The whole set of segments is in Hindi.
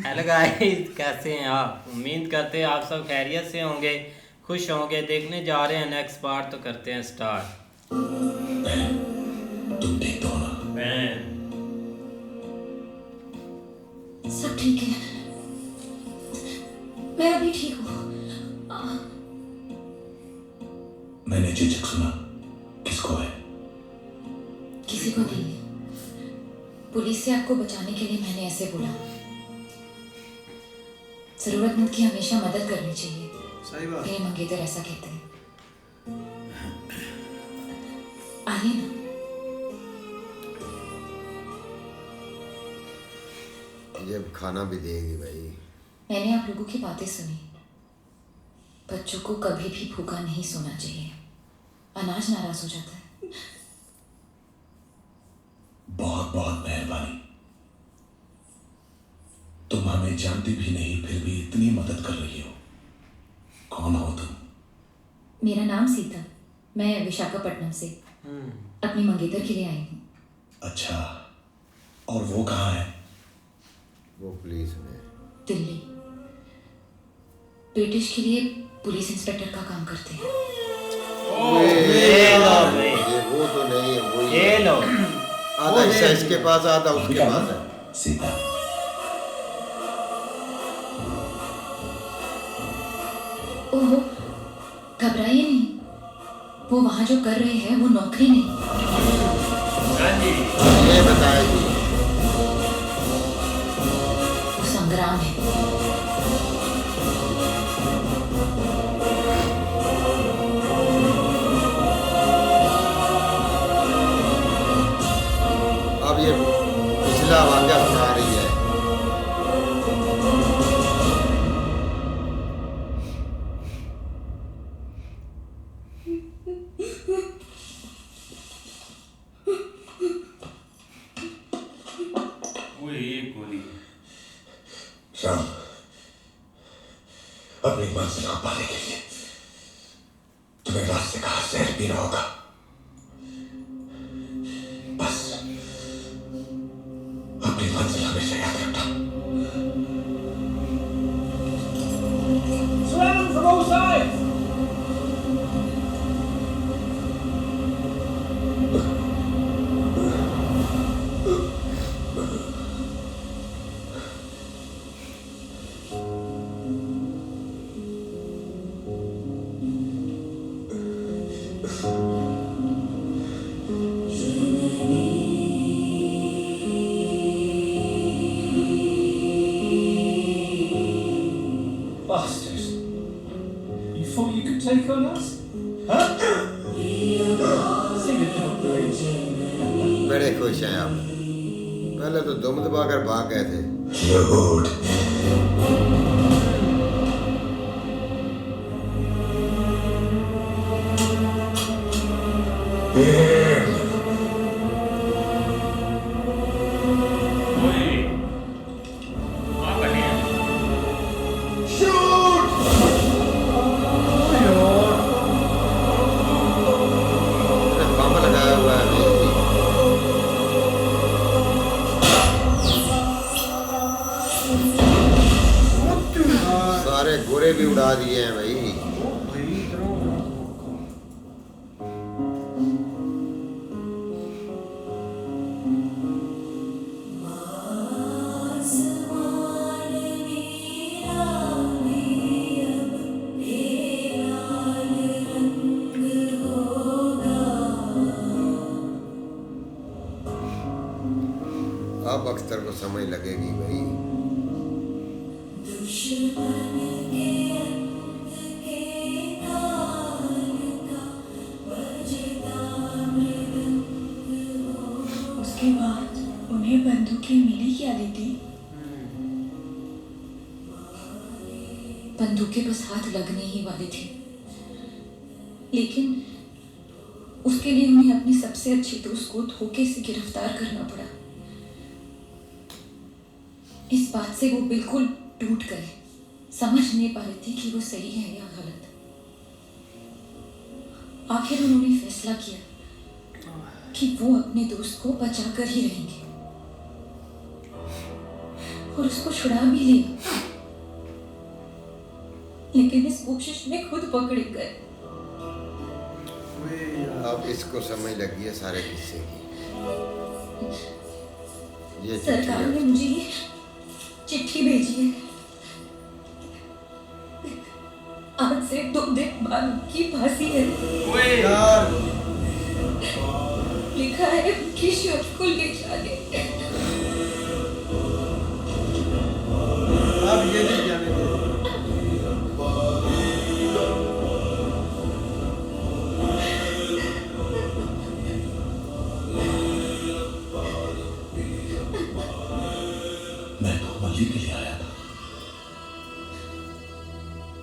हेलो गाइस, कैसे हैं आप? उम्मीद करते हैं आप सब खैरियत से होंगे, खुश होंगे। देखने जा रहे हैं नेक्स्ट पार्ट, तो करते हैं स्टार्ट। तुम ठीक तो हो ना? बहन, सब ठीक है। मैं अभी ठीक हूँ। मैंने झिझक सुना। किसको है? किसी को नहीं है। पुलिस से आपको बचाने के लिए मैंने ऐसे बोला। जरूरतमंद की हमेशा मदद करनी चाहिए। सही बात। मेरे मंगेतर ऐसा कहते हैं। आइए ना। ये खाना भी देगी भाई। मैंने आप लोगों की बातें सुनी। बच्चों को कभी भी भूखा नहीं सोना चाहिए। अनाज नाराज हो जाता है। बहुत बहुत मेहरबानी। तुम हमें जानती भी नहीं, फिर भी इतनी मदद कर रही हो। कौन हो तुम? मेरा नाम सीता। मैं विशाखापट्टनम से अपनी मंगेतर के लिए आई हूँ। अच्छा, और वो कहाँ है? वो पुलिस में। दिल्ली। ब्रिटिश के लिए पुलिस इंस्पेक्टर का काम करते हैं। ये लो भाई, ये वो तो नहीं है, वो ये लो। आधा हिस्सा इसके पास, आधा उसके पास है। सीता, ओहो, घबराइए नहीं। वो वहां जो कर रहे हैं वो नौकरी नहीं, हाँ जी, ये बताएगी। वो संग्राम है। अब ये पिछला वाक्य सुना रही है। वो एक गोली। राम, अपनी मंजिल को पाने के लिए तुम्हें रास्ते का जहर पीना होगा। बस अपनी मंजिल हमेशा याद रखना। Surround them from all sides! Bastards. You thought you could take on us? Huh? Sing it down, please. बड़े खुश हैं आप। पहले तो दुम दबाकर भाग गए थे। यहूद, वहाँ बने हैं। उसने बम लगाया हुआ है भाई। सारे गोरे भी उड़ा दिए हैं भाई। अब अख्तर को समझ लगेगी भाई। उसके बाद उन्हें बंदूकें मिली क्या दीदी? बंदूकें बस हाथ लगने ही वाली थी, लेकिन उसके लिए उन्हें अपनी सबसे अच्छी दोस्त को धोखे से गिरफ्तार करना पड़ा। इस बात से वो बिल्कुल टूट गए। समझ नहीं पा रही थी कि वो सही है या गलत। आखिर उन्होंने फैसला किया कि वो अपने दोस्त को बचाकर ही रहेंगे। और उसको छुड़ा भी लिया, लेकिन इस कोशिश में खुद पकड़े गए। अब इसको समझ लगी है सारे किस्से की। ये सरकार ने मुझे ये चिट्ठी भेजी है। आज से 2 दिन बाद उनकी फांसी है। लिखा है उनकी शव को ले जाने। अब ये नहीं जाने दो। मैं तो मल्ली के लिए आया था,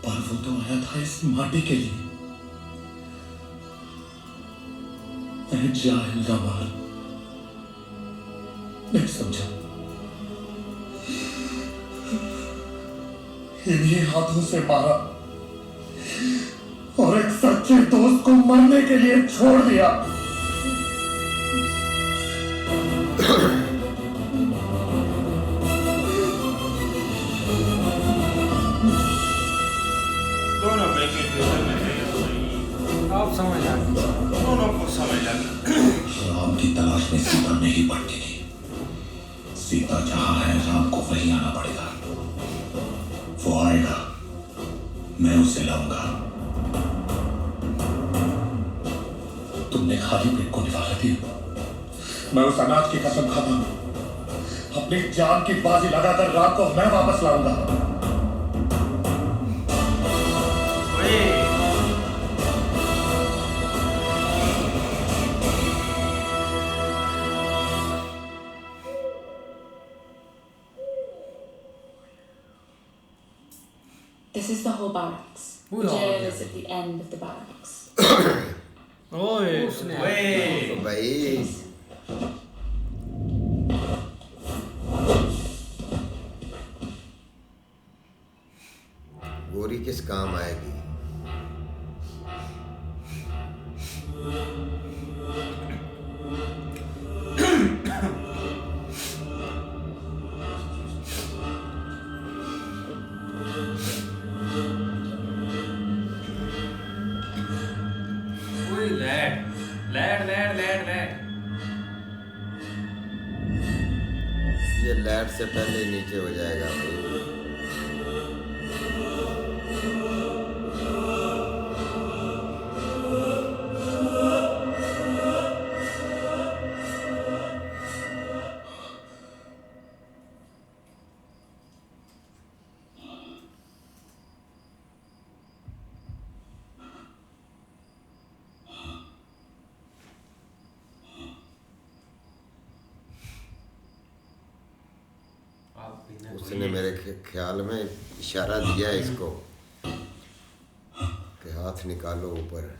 पर वो तो आया था इस माटी के लिए। मैं जाहिल गवार नहीं समझा। इन्हीं हाथों से मारा और एक सच्चे दोस्त को मरने के लिए छोड़ दिया। दोनों में कंफ्यूजन में है। आप समझ आ गए। दोनों को समझ लगा। राम की तलाश में सीता नहीं पड़ती थी। सीता जहां है राम को वहीं आना पड़ेगा। वो आएगा, मैं उसे लाऊंगा। तुमने खाली पेट को निवाला दिया। मैं उस अनाज की कसम खाता हूं, अपनी जान की बाजी लगाकर राम को मैं वापस लाऊंगा। This is the whole barracks. Ooh, The jail yeah. is at the end of the barracks. ओए वे भाई गोरी किस काम आएगी? ये लैट से पहले ही नीचे हो जाएगा भाई। उसने मेरे ख्याल में इशारा दिया है इसको कि हाथ निकालो ऊपर।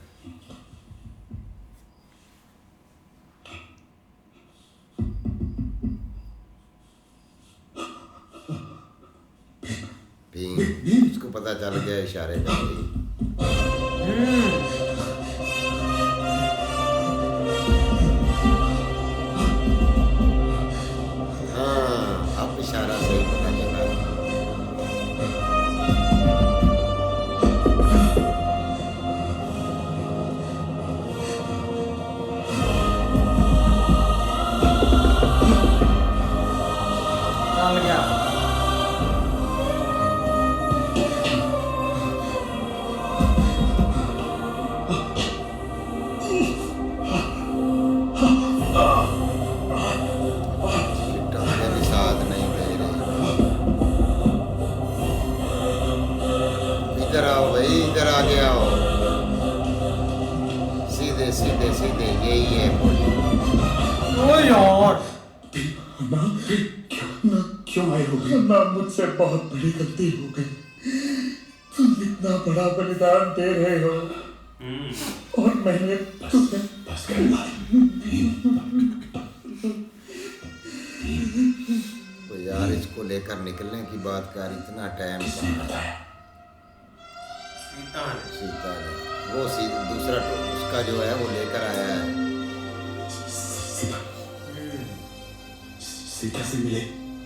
इसको पता चल गया इशारे का भाई। इशारा सही पता चला। चल गया। इधर आओ भाई, इधर आगे आओ। सीधे सीधे सीधे यही है बोली। ओ यार क्यों आए हो गए? ना मुझसे बहुत बड़ी गलती हो गई। तुम इतना बड़ा बलिदान दे रहे हो और मैंने तुम्हें बस कर तो यार इसको लेकर निकलने की बात कर, इतना टाइम सीता ने वो दूसरा उसका जो है वो लेकर आया है। सीता से मिले?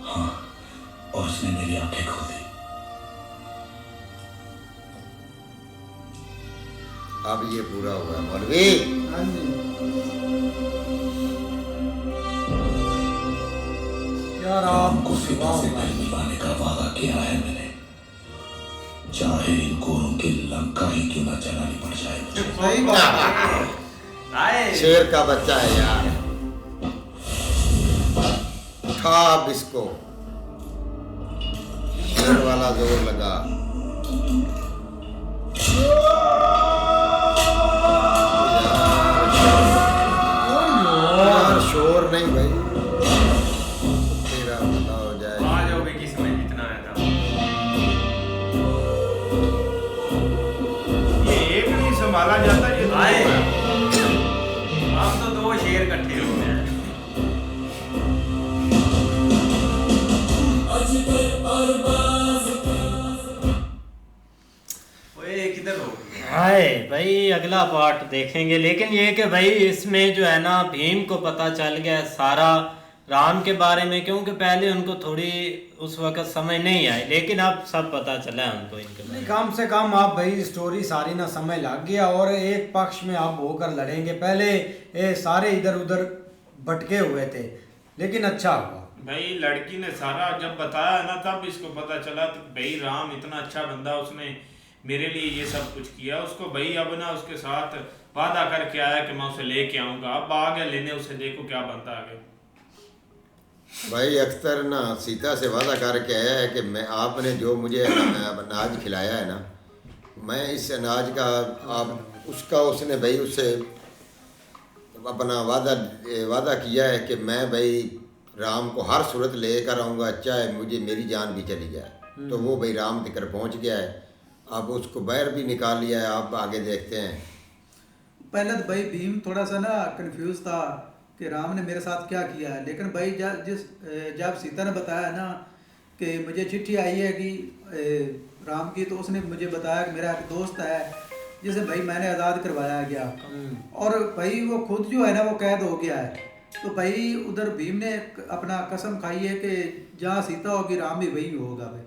हाँ, और उसने मेरी आंखें खोल दी। अब ये पूरा हुआ मौलवी। हाँ जी, क्या राम राम को सीता से फिर मिलाने का वादा किया है मैंने, चाहे इन गोरों की लंका ही क्यों ना चलानी पड़ जाए मुझे। सही बात। आए शेर का बच्चा है यार, खा अब इसको। शेर वाला जोर लगा। यार शोर नहीं भाई, तेरा पता हो जाए। आ जाओगे किस में जितना आया था। ये एक नहीं संभाला जाता, ये दो आए। है। अब तो दो शेर इकट्ठे हो गए हैं। ओए किधर हो गए? हाय भाई अगला पार्ट देखेंगे, लेकिन ये कि भाई इसमें जो है ना भीम को पता चल गया सारा राम के बारे में, क्योंकि पहले उनको थोड़ी उस वक्त समझ नहीं आई, लेकिन अब सब पता चला है उनको इनके बारे नहीं, में। कम से कम आप भाई स्टोरी सारी ना समय लग गया और एक पक्ष में आप होकर लड़ेंगे। पहले ये सारे इधर उधर भटके हुए थे, लेकिन अच्छा हुआ। भाई लड़की ने सारा जब बताया ना तब इसको पता चला तो भाई राम इतना अच्छा बंदा, उसने मेरे लिए ये सब कुछ किया। उसको भाई अब ना उसके साथ वादा करके आया कि मैं उसे लेके आऊंगा। अब आ गया लेने उसे, देखो क्या बनता आगे। भाई अख्तर ना सीता से वादा करके आया है कि मैं आपने जो मुझे अनाज खिलाया है ना, मैं इस अनाज का आप उसका उसने भाई उससे अपना वादा किया है कि मैं भाई राम को हर सूरत लेकर आऊँगा, चाहे मुझे मेरी जान भी चली जाए। तो वो भाई राम तक पहुँच गया है, अब उसको बाहर भी निकाल लिया है। आप आगे देखते हैं। पहले तो भाई भीम थोड़ा सा ना कंफ्यूज था कि राम ने मेरे साथ क्या किया है, लेकिन भाई जब सीता ने बताया ना कि मुझे चिट्ठी आई है कि राम की, तो उसने मुझे बताया कि मेरा एक दोस्त है जिसे भाई मैंने आज़ाद करवाया गया, और भाई वो खुद जो है ना वो कैद हो गया है। तो भाई उधर भीम ने अपना कसम खाई है कि जहाँ सीता होगी राम भी वही होगा भाई।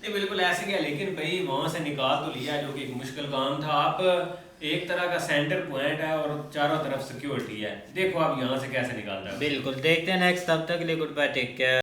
नहीं बिल्कुल ऐसे क्या, लेकिन भाई वहाँ से निकाल तो लिया जो कि एक मुश्किल काम था। आप एक तरह का सेंटर पॉइंट है और चारों तरफ सिक्योरिटी है, देखो आप यहाँ से कैसे निकालता है। बिल्कुल देखते हैं नेक्स्ट, तब तक के लिए गुड बाय, टेक केयर।